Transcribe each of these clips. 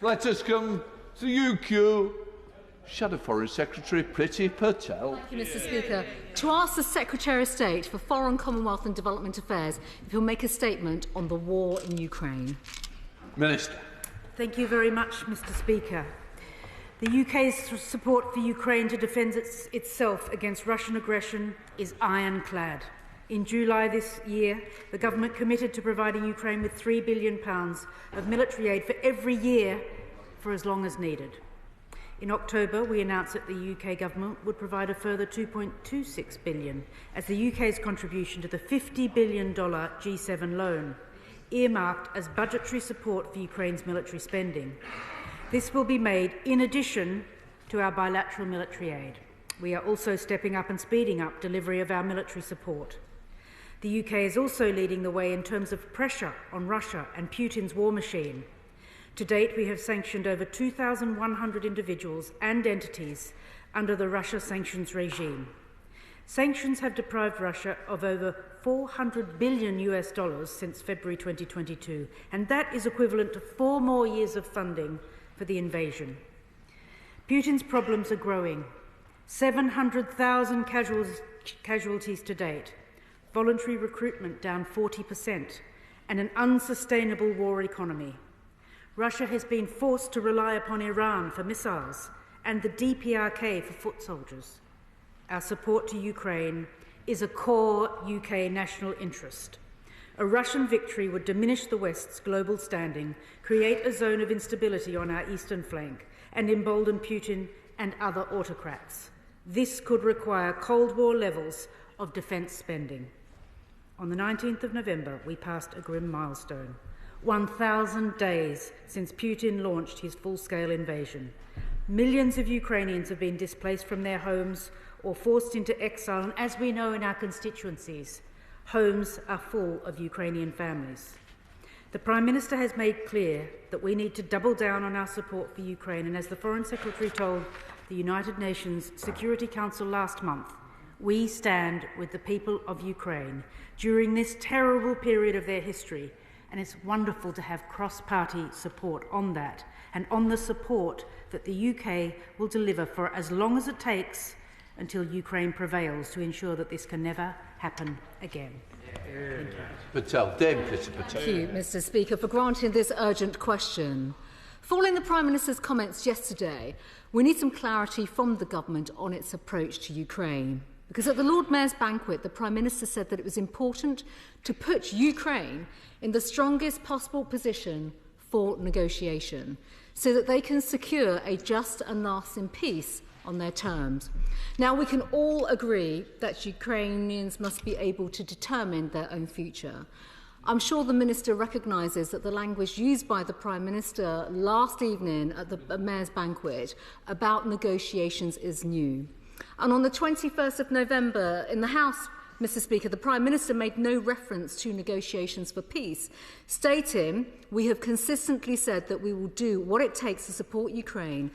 Let us come to UQ. Shadow Foreign Secretary Priti Patel. Thank you, Mr. Speaker. To ask the Secretary of State for Foreign, Commonwealth and Development Affairs if he'll make a statement on the war in Ukraine. Minister. Thank you very much, Mr. Speaker. The UK's support for Ukraine to defend itself against Russian aggression is ironclad. In July this year, the government committed to providing Ukraine with £3 billion of military aid for every year for as long as needed. In October, we announced that the UK government would provide a further £2.26 billion as the UK's contribution to the $50 billion G7 loan, earmarked as budgetary support for Ukraine's military spending. This will be made in addition to our bilateral military aid. We are also stepping up and speeding up delivery of our military support. The UK is also leading the way in terms of pressure on Russia and Putin's war machine. To date, we have sanctioned over 2,100 individuals and entities under the Russia sanctions regime. Sanctions have deprived Russia of over $400 billion since February 2022, and that is equivalent to 4 more years of funding for the invasion. Putin's problems are growing. 700,000 casualties to date, voluntary recruitment down 40%, and an unsustainable war economy. Russia has been forced to rely upon Iran for missiles and the DPRK for foot soldiers. Our support to Ukraine is a core UK national interest. A Russian victory would diminish the West's global standing, create a zone of instability on our eastern flank, and embolden Putin and other autocrats. This could require Cold War levels of defence spending. On the 19th of November, we passed a grim milestone. 1,000 days since Putin launched his full-scale invasion. Millions of Ukrainians have been displaced from their homes or forced into exile, and as we know in our constituencies, homes are full of Ukrainian families. The Prime Minister has made clear that we need to double down on our support for Ukraine, and as the Foreign Secretary told the United Nations Security Council last month, we stand with the people of Ukraine during this terrible period of their history. And it's wonderful to have cross-party support on that and on the support that the UK will deliver for as long as it takes until Ukraine prevails to ensure that this can never happen again. Patel. Patel. Thank you, Mr. Speaker, for granting this urgent question. Following the Prime Minister's comments yesterday, we need some clarity from the government on its approach to Ukraine. Because at the Lord Mayor's banquet, the Prime Minister said that it was important to put Ukraine in the strongest possible position for negotiation so that they can secure a just and lasting peace on their terms. Now, we can all agree that Ukrainians must be able to determine their own future. I'm sure the Minister recognises that the language used by the Prime Minister last evening at the Mayor's banquet about negotiations is new. And on the 21st of November in the House, Mr. Speaker, the Prime Minister made no reference to negotiations for peace, stating, "We have consistently said that we will do what it takes to support Ukraine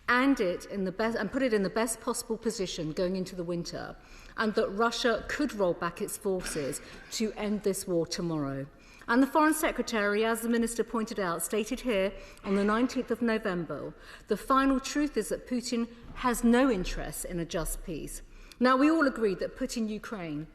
and put it in the best possible position going into the winter, and that Russia could roll back its forces to end this war tomorrow." And the Foreign Secretary, as the Minister pointed out, stated here on the 19th of November, the final truth is that Putin has no interest in a just peace. Now, we all agree that putting Ukraine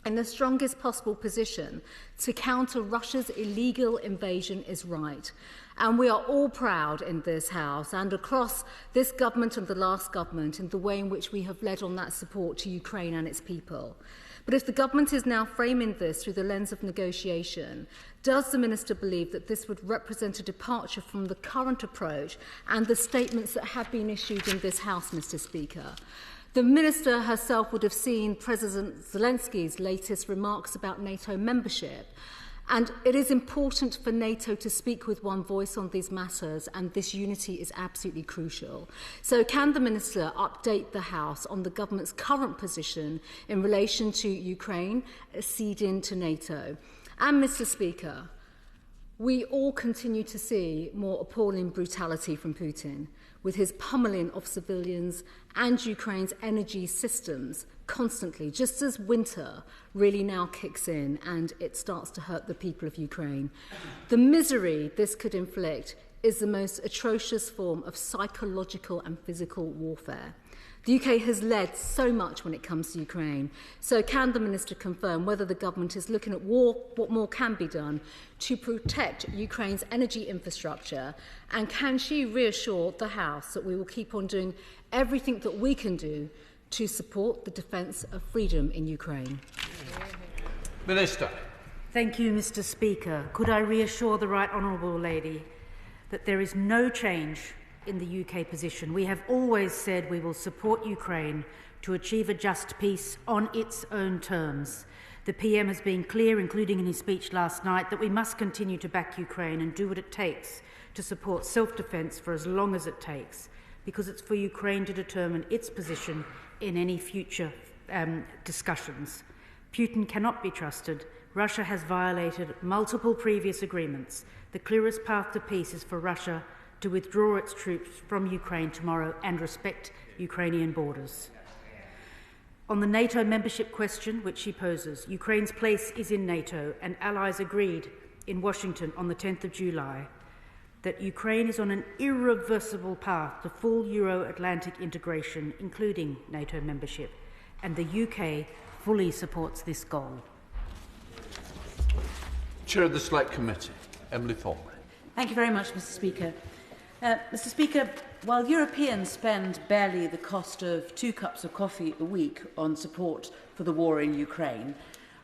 in the strongest possible position to counter Russia's illegal invasion is right. And we are all proud in this House and across this government and the last government in the way in which we have led on that support to Ukraine and its people. But if the government is now framing this through the lens of negotiation, does the Minister believe that this would represent a departure from the current approach and the statements that have been issued in this House, Mr. Speaker? The Minister herself would have seen President Zelensky's latest remarks about NATO membership. And it is important for NATO to speak with one voice on these matters, and this unity is absolutely crucial. So can the Minister update the House on the government's current position in relation to Ukraine acceding to NATO? And, Mr. Speaker, we all continue to see more appalling brutality from Putin, with his pummelling of civilians and Ukraine's energy systems constantly, just as winter really now kicks in and it starts to hurt the people of Ukraine. The misery this could inflict is the most atrocious form of psychological and physical warfare. The UK has led so much when it comes to Ukraine. So can the Minister confirm whether the government is looking at what more can be done to protect Ukraine's energy infrastructure? And can she reassure the House that we will keep on doing everything that we can do to support the defence of freedom in Ukraine? Minister. Thank you, Mr. Speaker. Could I reassure the Right Honourable Lady that there is no change in the UK position? We have always said we will support Ukraine to achieve a just peace on its own terms. The PM has been clear, including in his speech last night, that we must continue to back Ukraine and do what it takes to support self-defence for as long as it takes, because it's for Ukraine to determine its position in any future discussions. Putin cannot be trusted. Russia has violated multiple previous agreements. The clearest path to peace is for Russia to withdraw its troops from Ukraine tomorrow and respect Ukrainian borders. On the NATO membership question, which she poses, Ukraine's place is in NATO, and allies agreed in Washington on the 10th of July that Ukraine is on an irreversible path to full Euro-Atlantic integration, including NATO membership, and the UK fully supports this goal. Chair of the Select Committee, Emily Thornberry. Thank you very much, Mr. Speaker. Mr. Speaker, while Europeans spend barely the cost of 2 cups of coffee a week on support for the war in Ukraine,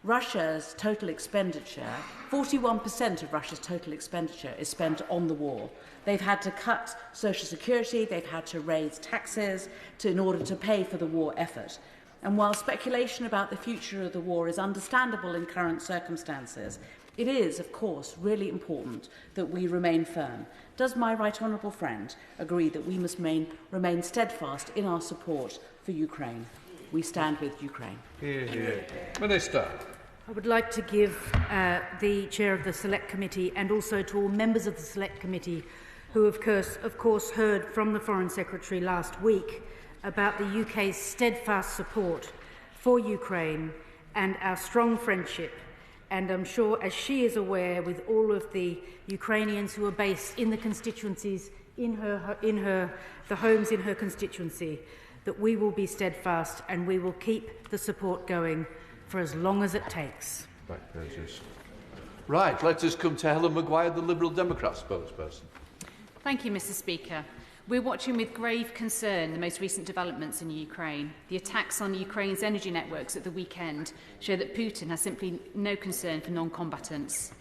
Russia's total expenditure, 41% of Russia's total expenditure is spent on the war. They've had to cut social security, they've had to raise taxes in order to pay for the war effort. And while speculation about the future of the war is understandable in current circumstances, it is, of course, really important that we remain firm. Does my right honourable friend agree that we must remain steadfast in our support for Ukraine? We stand with Ukraine. Hear, hear. Minister. I would like to give the Chair of the Select Committee and also to all members of the Select Committee who, of course, heard from the Foreign Secretary last week about the UK's steadfast support for Ukraine and our strong friendship. And I'm sure, as she is aware, with all of the Ukrainians who are based in the constituencies, the homes in her constituency, that we will be steadfast and we will keep the support going for as long as it takes. Right, let us come to Helen Maguire, the Liberal Democrat spokesperson. Thank you, Mr. Speaker. We're watching with grave concern the most recent developments in Ukraine. The attacks on Ukraine's energy networks at the weekend show that Putin has simply no concern for non-combatants.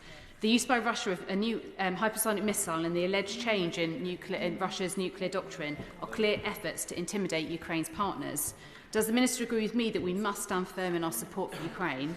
The use by Russia of a new hypersonic missile and the alleged change in Russia's nuclear doctrine are clear efforts to intimidate Ukraine's partners. Does the Minister agree with me that we must stand firm in our support for Ukraine?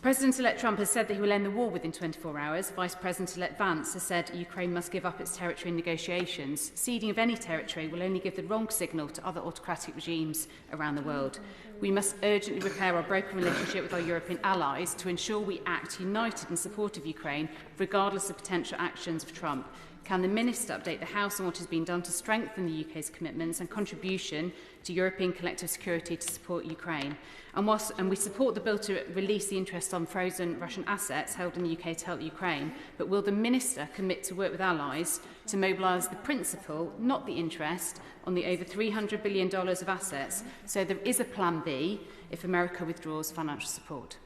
President-elect Trump has said that he will end the war within 24 hours. Vice President-elect Vance has said Ukraine must give up its territory in negotiations. Ceding of any territory will only give the wrong signal to other autocratic regimes around the world. We must urgently repair our broken relationship with our European allies to ensure we act united in support of Ukraine, regardless of potential actions of Trump. Can the Minister update the House on what has been done to strengthen the UK's commitments and contribution to European collective security to support Ukraine? And we support the bill to release the interest on frozen Russian assets held in the UK to help Ukraine, but will the Minister commit to work with allies to mobilise the principle, not the interest, on the over $300 billion of assets, so there is a plan B if America withdraws financial support?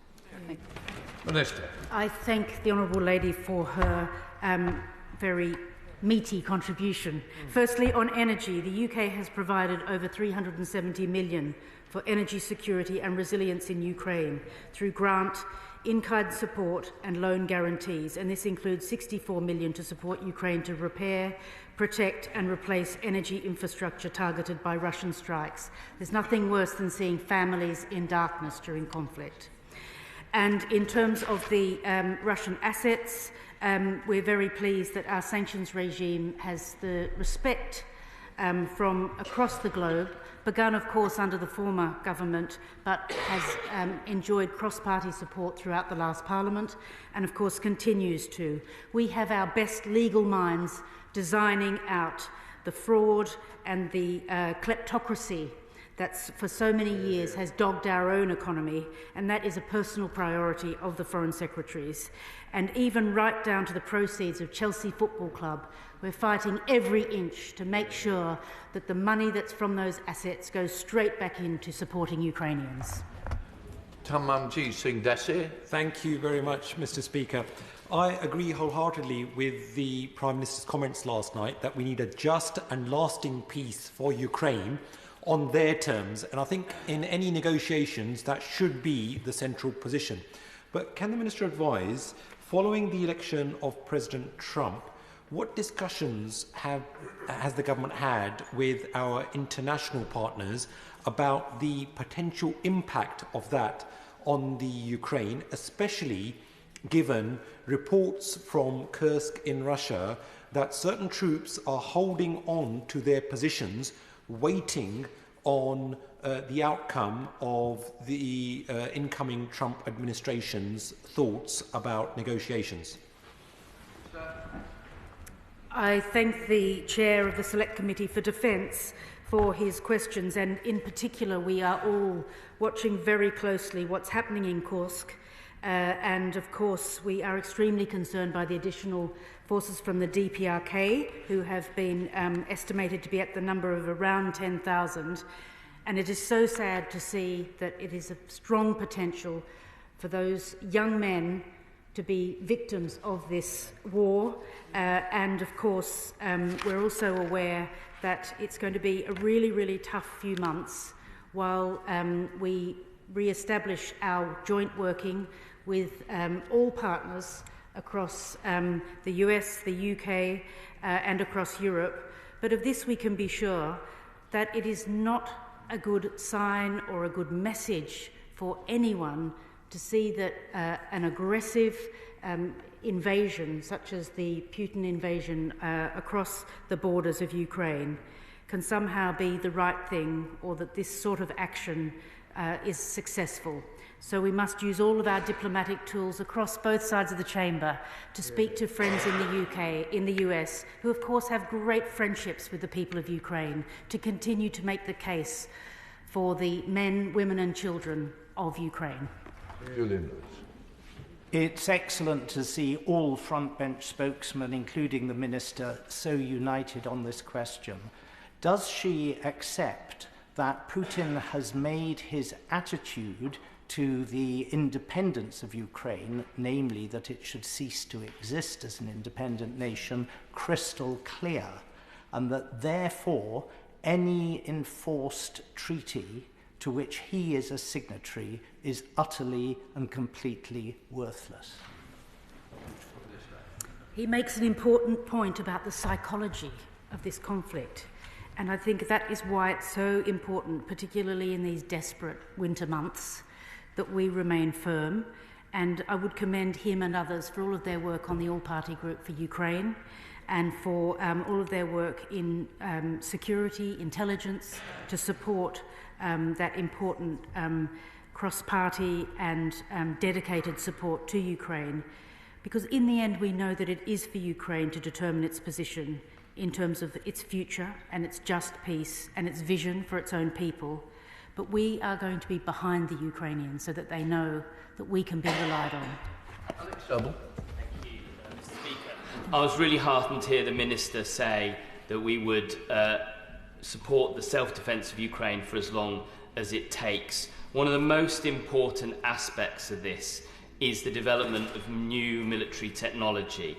Thank you. Minister. I thank the Honourable Lady for her very meaty contribution. Firstly, on energy, the UK has provided over $370 million for energy security and resilience in Ukraine through grant, in-kind support and loan guarantees, and this includes $64 million to support Ukraine to repair, protect and replace energy infrastructure targeted by Russian strikes. There's nothing worse than seeing families in darkness during conflict. And in terms of the Russian assets, we're very pleased that our sanctions regime has the respect from across the globe, begun, of course, under the former government, but has enjoyed cross-party support throughout the last Parliament and, of course, continues to. We have our best legal minds designing out the fraud and the kleptocracy that's for so many years has dogged our own economy, and that is a personal priority of the Foreign Secretaries. And even right down to the proceeds of Chelsea Football Club, we're fighting every inch to make sure that the money that's from those assets goes straight back into supporting Ukrainians. Tamamji Singh Desi. Thank you very much, Mr. Speaker. I agree wholeheartedly with the Prime Minister's comments last night that we need a just and lasting peace for Ukraine on their terms, and I think in any negotiations that should be the central position. But can the Minister advise, following the election of President Trump, what discussions has the government had with our international partners about the potential impact of that on the Ukraine, especially given reports from Kursk in Russia that certain troops are holding on to their positions, waiting on the outcome of the incoming Trump administration's thoughts about negotiations? I thank the Chair of the Select Committee for Defence for his questions, and in particular we are all watching very closely what's happening in Kursk, and of course we are extremely concerned by the additional forces from the DPRK, who have been estimated to be at the number of around 10,000, and it is so sad to see that it is a strong potential for those young men to be victims of this war, and of course we're also aware that it's going to be a really, really tough few months while we re-establish our joint working with all partners across the US, the UK and across Europe. But of this we can be sure that it is not a good sign or a good message for anyone to see that an aggressive invasion, such as the Putin invasion across the borders of Ukraine, can somehow be the right thing, or that this sort of action is successful. So we must use all of our diplomatic tools across both sides of the chamber to speak to friends in the UK, in the US, who of course have great friendships with the people of Ukraine, to continue to make the case for the men, women and children of Ukraine. It's excellent to see all frontbench spokesmen, including the Minister, so united on this question. Does she accept that Putin has made his attitude to the independence of Ukraine, namely that it should cease to exist as an independent nation, crystal clear, and that therefore any enforced treaty to which he is a signatory is utterly and completely worthless? He makes an important point about the psychology of this conflict, and I think that is why it's so important, particularly in these desperate winter months, that we remain firm. And I would commend him and others for all of their work on the all-party group for Ukraine, and for all of their work in security, intelligence, to support that important cross-party and dedicated support to Ukraine. Because in the end we know that it is for Ukraine to determine its position in terms of its future and its just peace and its vision for its own people. But we are going to be behind the Ukrainians so that they know that we can be relied on. Alex Double. Thank you, Mr. Speaker. I was really heartened to hear the Minister say that we would support the self-defence of Ukraine for as long as it takes. One of the most important aspects of this is the development of new military technology,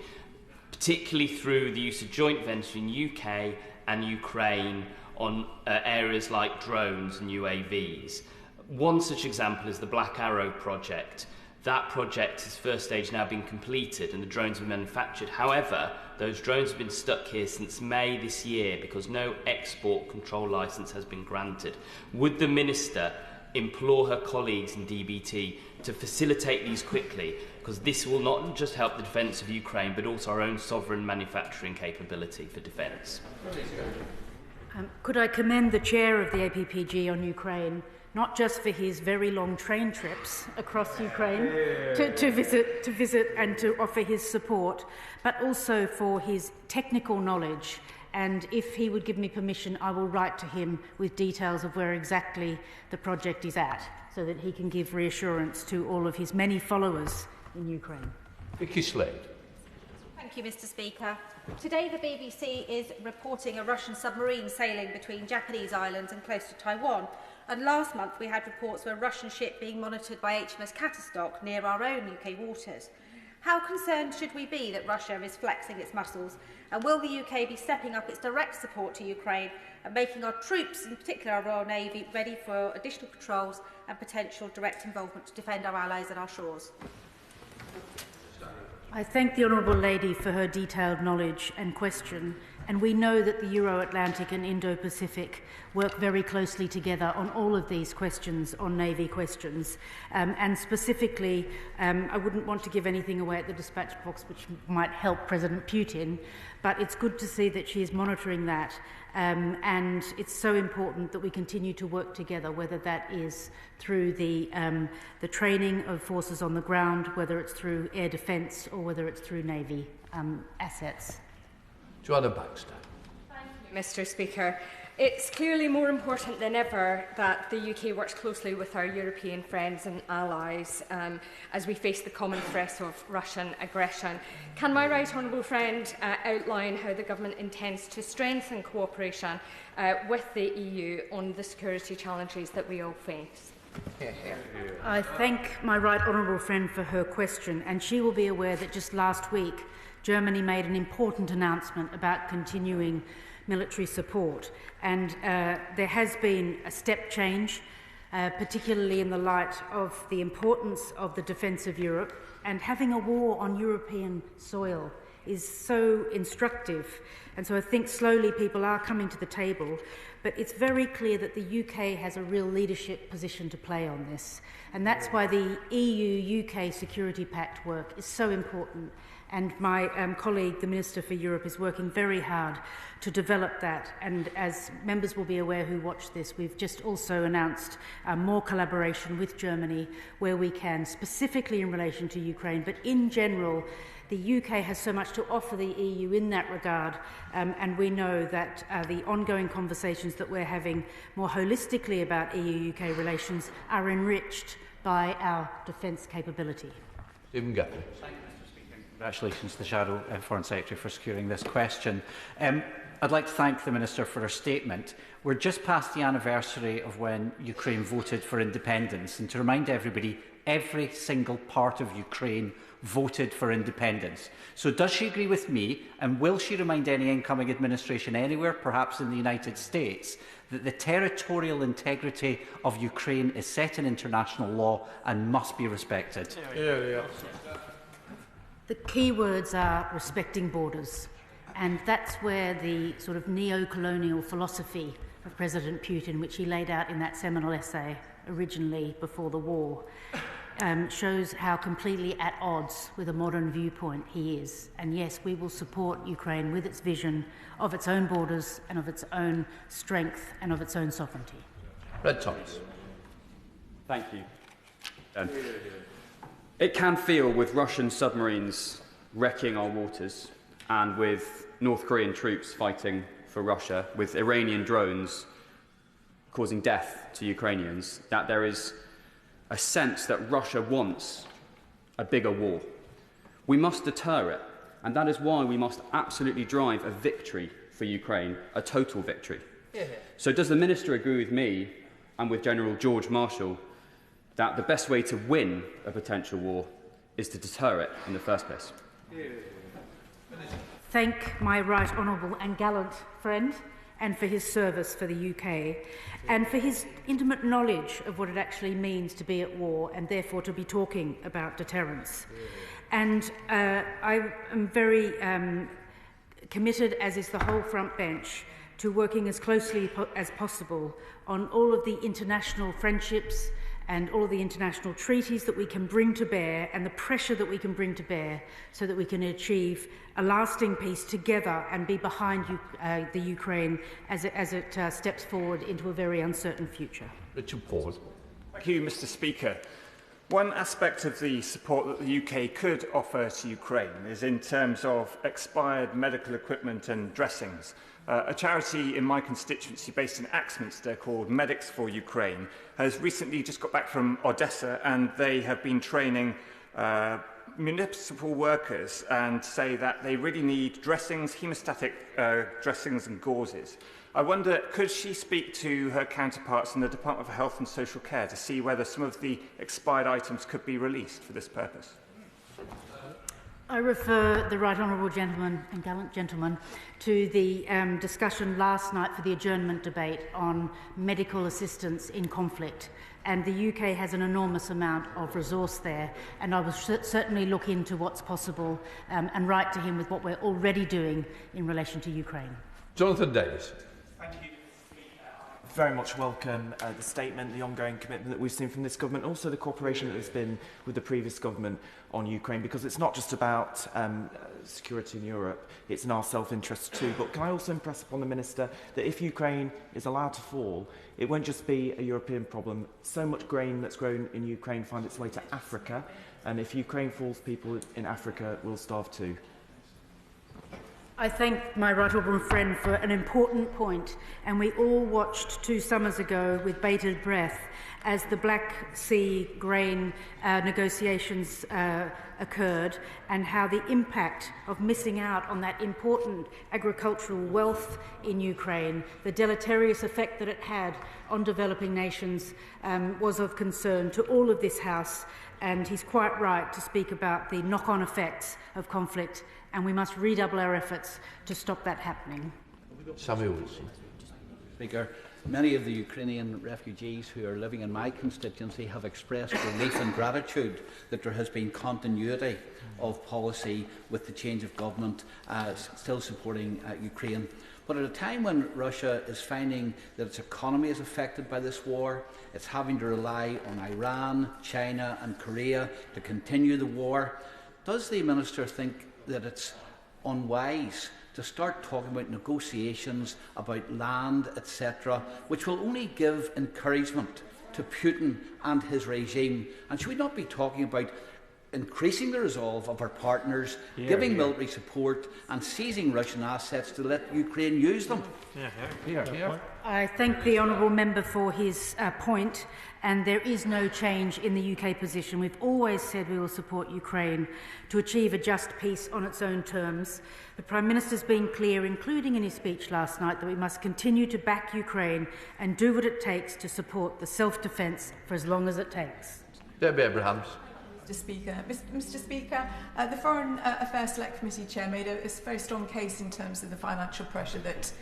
particularly through the use of joint venture in UK and Ukraine on areas like drones and UAVs. One such example is the Black Arrow project. That project, its first stage, now been completed and the drones have been manufactured. However, those drones have been stuck here since May this year because no export control licence has been granted. Would the Minister implore her colleagues in DBT to facilitate these quickly, because this will not just help the defence of Ukraine but also our own sovereign manufacturing capability for defence? Could I commend the chair of the APPG on Ukraine, not just for his very long train trips across Ukraine to visit and to offer his support, but also for his technical knowledge and if he would give me permission, I will write to him with details of where exactly the project is at, so that he can give reassurance to all of his many followers in Ukraine. Vicky Slade. Thank you, Mr. Speaker. Today, the BBC is reporting a Russian submarine sailing between Japanese islands and close to Taiwan. And last month, we had reports of a Russian ship being monitored by HMS Catterstock near our own UK waters. How concerned should we be that Russia is flexing its muscles? And will the UK be stepping up its direct support to Ukraine and making our troops, in particular our Royal Navy, ready for additional patrols and potential direct involvement to defend our allies and our shores? I thank the Honourable Lady for her detailed knowledge and question, and we know that the Euro-Atlantic and Indo-Pacific work very closely together on all of these questions, on Navy questions, and specifically, I wouldn't want to give anything away at the dispatch box which might help President Putin, but it's good to see that she is monitoring that, and it's so important that we continue to work together, whether that is through the training of forces on the ground, whether it's through air defence or whether it's through Navy assets. Joanna Baxter. Thank you, Mr. Speaker. It's clearly more important than ever that the UK works closely with our European friends and allies as we face the common threat of Russian aggression. Can my right honourable friend outline how the government intends to strengthen cooperation with the EU on the security challenges that we all face? I thank my right honourable friend for her question, and she will be aware that just last week Germany made an important announcement about continuing military support, and there has been a step change, particularly in the light of the importance of the defence of Europe, and having a war on European soil is so instructive, and so I think slowly people are coming to the table, but it's very clear that the UK has a real leadership position to play on this, and that's why the EU-UK Security Pact work is so important. And my colleague, the Minister for Europe, is working very hard to develop that. And as members will be aware who watch this, we've just also announced more collaboration with Germany where we can, specifically in relation to Ukraine. But in general, the UK has so much to offer the EU in that regard. And we know that the ongoing conversations that we're having more holistically about EU-UK relations are enriched by our defence capability. Stephen Gaffney. Congratulations to the Shadow Foreign Secretary for securing this question. I'd like to thank the Minister for her statement. We're just past the anniversary of when Ukraine voted for independence, and to remind everybody, every single part of Ukraine voted for independence. So does she agree with me, and will she remind any incoming administration anywhere, perhaps in the United States, that the territorial integrity of Ukraine is set in international law and must be respected? The key words are respecting borders, and that's where the sort of neo-colonial philosophy of President Putin, which he laid out in that seminal essay originally before the war, shows how completely at odds with a modern viewpoint he is. And yes, we will support Ukraine with its vision of its own borders and of its own strength and of its own sovereignty. Red Thomas. Thank you. It can feel, with Russian submarines wrecking our waters and with North Korean troops fighting for Russia, with Iranian drones causing death to Ukrainians, that there is a sense that Russia wants a bigger war. We must deter it, and that is why we must absolutely drive a victory for Ukraine, a total victory. So does the Minister agree with me and with General George Marshall that the best way to win a potential war is to deter it in the first place? Thank my right honourable and gallant friend, and for his service for the UK, and for his intimate knowledge of what it actually means to be at war and therefore to be talking about deterrence. And I am very committed, as is the whole front bench, to working as closely as possible on all of the international friendships and all of the international treaties that we can bring to bear and the pressure that we can bring to bear so that we can achieve a lasting peace together and be behind the Ukraine as it steps forward into a very uncertain future. Richard Paul. Thank you, Mr. Speaker. One aspect of the support that the UK could offer to Ukraine is in terms of expired medical equipment and dressings. A charity in my constituency based in Axminster called Medics for Ukraine has recently just got back from Odessa, and they have been training municipal workers and say that they really need dressings, hemostatic dressings and gauzes. I wonder, could she speak to her counterparts in the Department for Health and Social Care to see whether some of the expired items could be released for this purpose? I refer the right honourable gentleman and gallant gentleman to the discussion last night for the adjournment debate on medical assistance in conflict. And the UK has an enormous amount of resource there, and I will certainly look into what's possible and write to him with what we're already doing in relation to Ukraine. Jonathan Davis. Thank you. Very much welcome the statement, the ongoing commitment that we've seen from this government, also the cooperation that there's been with the previous government on Ukraine, because it's not just about security in Europe, it's in our self-interest too. But can I also impress upon the Minister that if Ukraine is allowed to fall, it won't just be a European problem. So much grain that's grown in Ukraine finds its way to Africa, and if Ukraine falls, people in Africa will starve too. I thank my right honourable friend for an important point, and we all watched 2 summers ago with bated breath as the Black Sea grain negotiations occurred, and how the impact of missing out on that important agricultural wealth in Ukraine, the deleterious effect that it had on developing nations, was of concern to all of this House. And he's quite right to speak about the knock-on effects of conflict, and we must redouble our efforts to stop that happening. Samuel Wilson. Speaker, many of the Ukrainian refugees who are living in my constituency have expressed relief and gratitude that there has been continuity of policy with the change of government still supporting Ukraine. But at a time when Russia is finding that its economy is affected by this war, it's having to rely on Iran, China and Korea to continue the war, does the Minister think that it's unwise to start talking about negotiations about land, etc., which will only give encouragement to Putin and his regime? And should we not be talking about increasing the resolve of our partners, giving military support and seizing Russian assets to let Ukraine use them? I thank the honourable member for his point, and there is no change in the UK position. We've always said we will support Ukraine to achieve a just peace on its own terms. The Prime Minister's been clear, including in his speech last night, that we must continue to back Ukraine and do what it takes to support the self-defence for as long as it takes. Debbie Abrahams. Mr Speaker, the Foreign Affairs Select Committee Chair made a very strong case in terms of the financial pressure that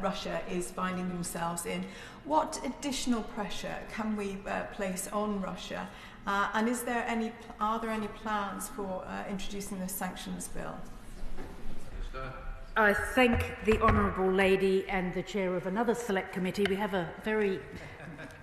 Russia is finding themselves in. What additional pressure can we place on Russia, and are there any plans for introducing the sanctions bill? I thank the honourable lady and the chair of another select committee. We have a very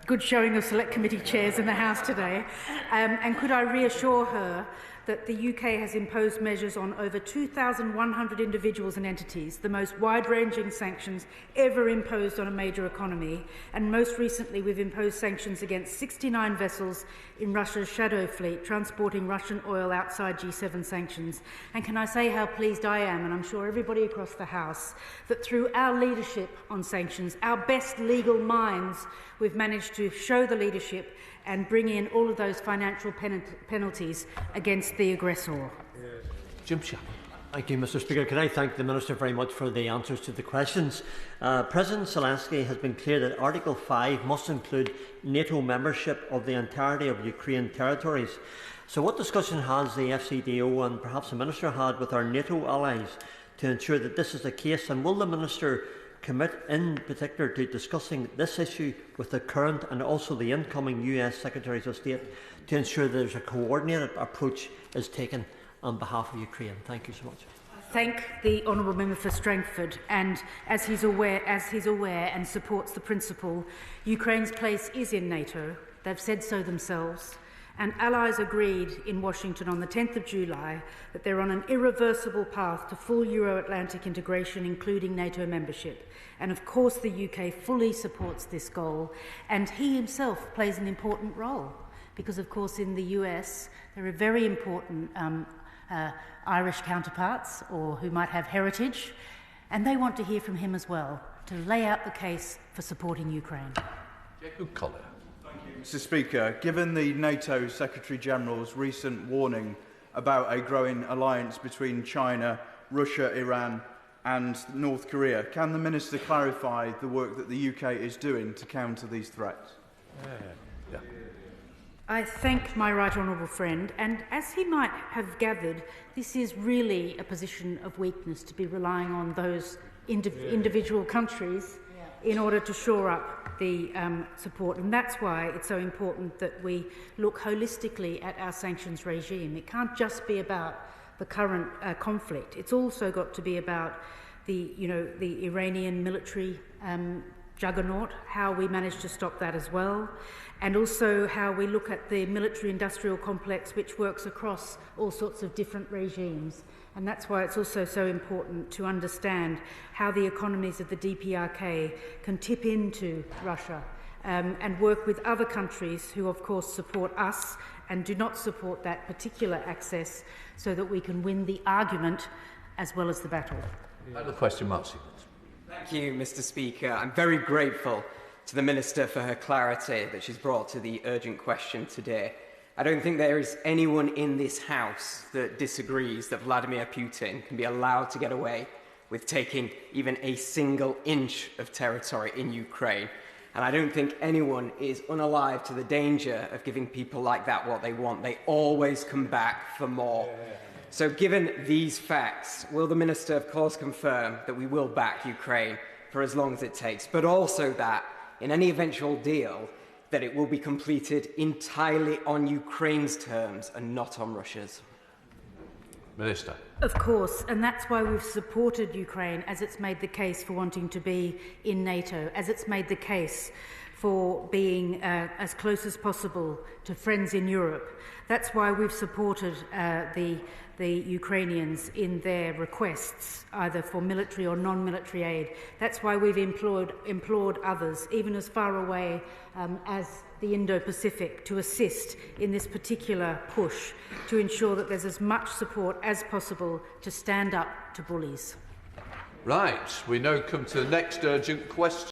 good showing of select committee chairs in the House today. And could I reassure her that the UK has imposed measures on over 2,100 individuals and entities, the most wide-ranging sanctions ever imposed on a major economy. And most recently, we've imposed sanctions against 69 vessels in Russia's shadow fleet transporting Russian oil outside G7 sanctions. And can I say how pleased I am, and I'm sure everybody across the House, that through our leadership on sanctions, our best legal minds, we've managed to show the leadership and bring in all of those financial penalties against the aggressor. Jim Shapps. Thank you, Mr Speaker. Can I thank the Minister very much for the answers to the questions. President Zelensky has been clear that Article 5 must include NATO membership of the entirety of Ukraine territories. So what discussion has the FCDO and perhaps the Minister had with our NATO allies to ensure that this is the case, and will the Minister commit in particular to discussing this issue with the current and also the incoming US Secretaries of State to ensure that there's a coordinated approach is taken on behalf of Ukraine? Thank you so much. Thank the honourable member for Strangford, and as he's aware and supports the principle, Ukraine's place is in NATO. They've said so themselves. And allies agreed in Washington on the 10th of July that they're on an irreversible path to full Euro-Atlantic integration, including NATO membership. And of course the UK fully supports this goal, and he himself plays an important role, because of course in the US there are very important Irish counterparts or who might have heritage And they want to hear from him as well, to lay out the case for supporting Ukraine. Jacob Collier. Mr. Speaker, given the NATO Secretary-General's recent warning about a growing alliance between China, Russia, Iran and North Korea, can the Minister clarify the work that the UK is doing to counter these threats? I thank my right honourable friend, and as he might have gathered, this is really a position of weakness to be relying on those individual countries in order to shore up the support. And that's why it's so important that we look holistically at our sanctions regime. It can't just be about the current conflict. It's also got to be about the Iranian military juggernaut, how we manage to stop that as well, and also how we look at the military-industrial complex, which works across all sorts of different regimes. And that's why it's also so important to understand how the economies of the DPRK can tip into Russia and work with other countries who, of course, support us and do not support that particular access, so that we can win the argument as well as the battle. Another question, Mark Simmons. Thank you, Mr. Speaker. I'm very grateful to the Minister for her clarity that she's brought to the urgent question today. I don't think there is anyone in this House that disagrees that Vladimir Putin can be allowed to get away with taking even a single inch of territory in Ukraine. And I don't think anyone is unalive to the danger of giving people like that what they want. They always come back for more. So given these facts, will the Minister, of course, confirm that we will back Ukraine for as long as it takes, but also that, in any eventual deal, that it will be completed entirely on Ukraine's terms and not on Russia's? Minister. Of course, and that's why we've supported Ukraine as it's made the case for wanting to be in NATO, as it's made the case for being as close as possible to friends in Europe. That's why we've supported the Ukrainians in their requests, either for military or non-military aid. That's why we've implored others, even as far away as the Indo-Pacific, to assist in this particular push to ensure that there's as much support as possible to stand up to bullies. Right, we now come to the next urgent question.